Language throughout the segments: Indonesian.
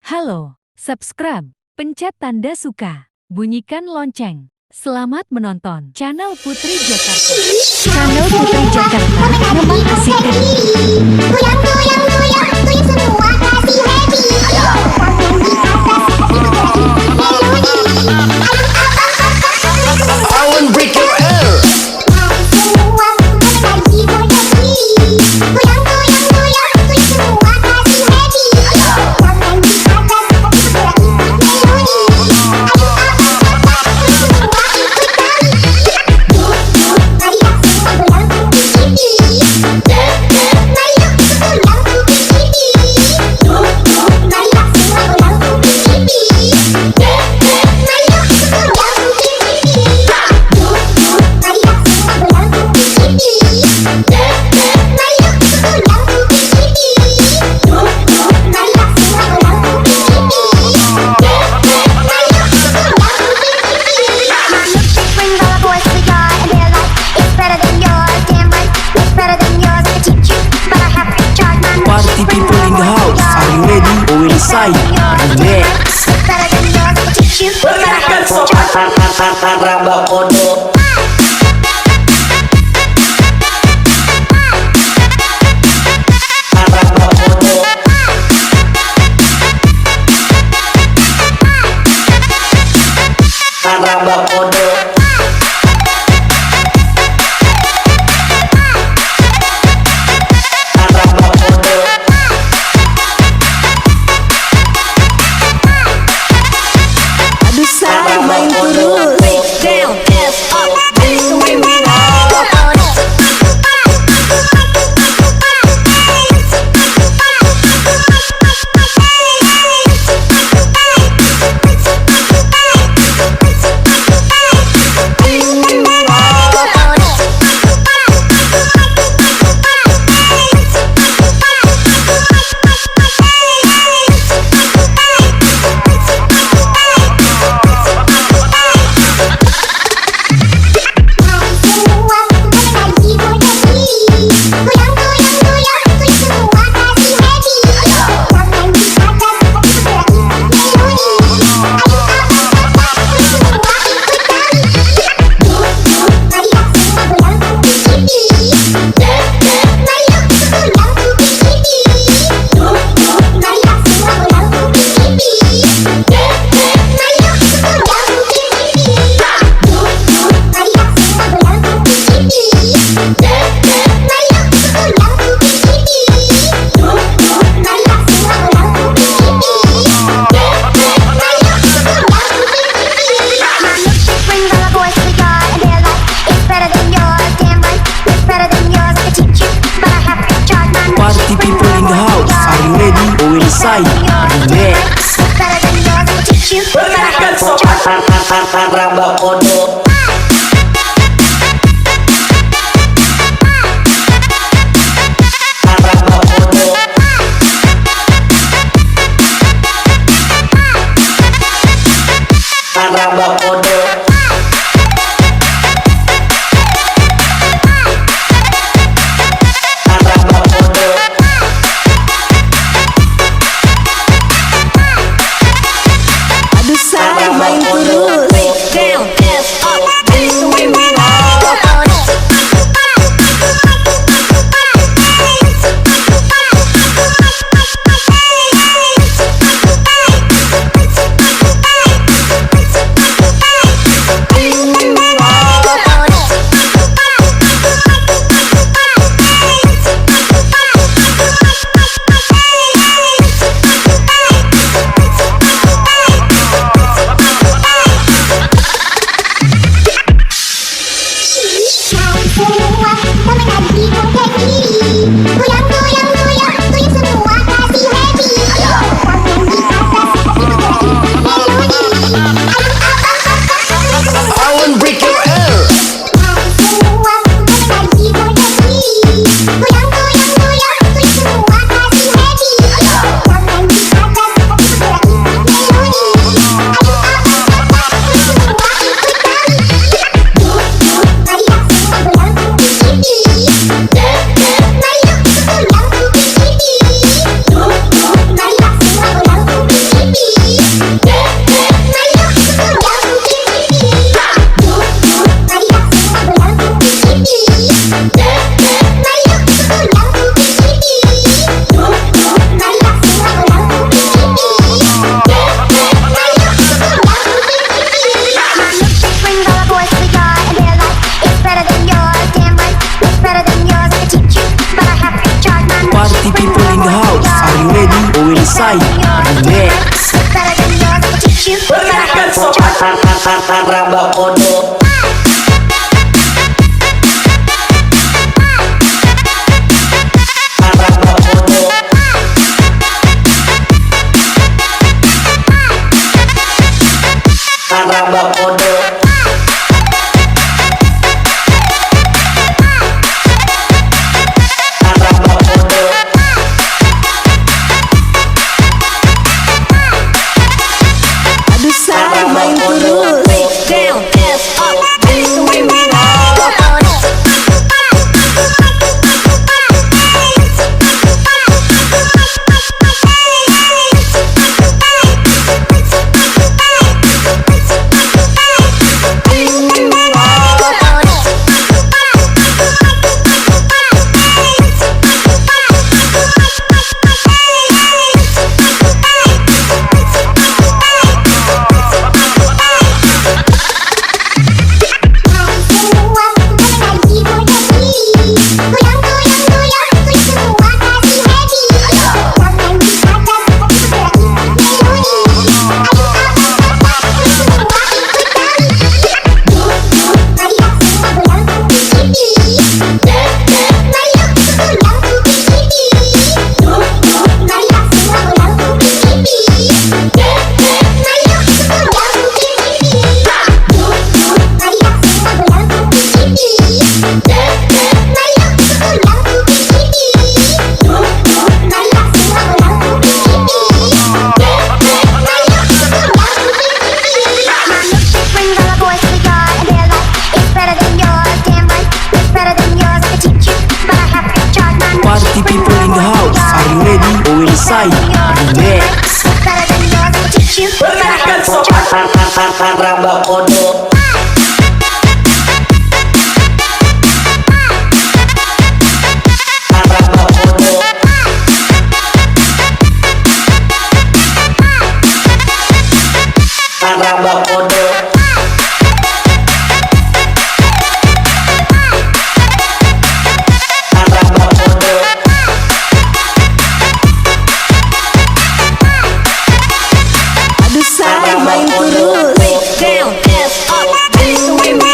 Halo, subscribe, pencet tanda suka, bunyikan lonceng. Selamat menonton channel Putri Jakarta. Channel Putri Jakarta memang asik kan? Goyang, goyang, goyang, goyang semua kasih happy. Tangan di atas, itu jadi melodi. I won't break your air. Mari semua menari goyang diri. Goyang, goyang, goyang, goyang semua kasih happy. Tangan di atas, itu jadi melodi. Party people in the house, are you ready? Or will side next? Rabakodo. Rabakodo. Aduh say, main terus. Down, ass up, that's the way we roll. Party people in the house, are you ready? Or will side next? Rabakodo. Rabakodo. Aduh say, main terus. Down, ass up, that's the way we roll. Sai Remix. Better than yours, I can teach you. Pergerakan sopan raba kodo. Raba kodo. Raba kodo. Raba kodo. Aduh Sai main terus. Down, ass up, that's the way we Party people in the house, are you ready? Owen Sai Remix. Better than yours, I can teach you. Pergerakan sopan raba kodo. Raba kodo. Raba kodo. Raba kodo. Aduh Sai main terus. down, ass up, that's the way we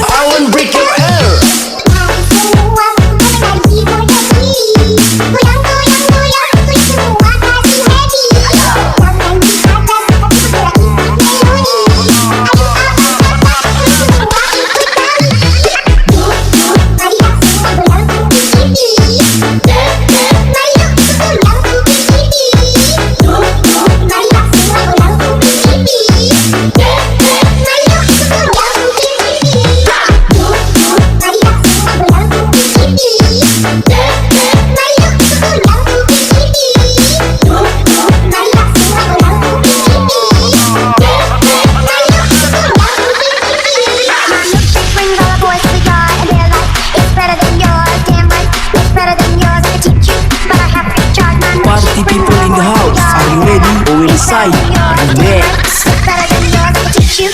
I will break your air. Party people in the house, are you ready? Owen Sai Remix.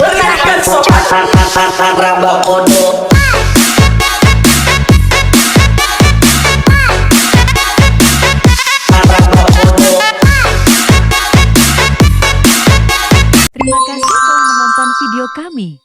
Pergerakan sopan raba kodo. Raba kodo. Terima kasih telah menonton video kami.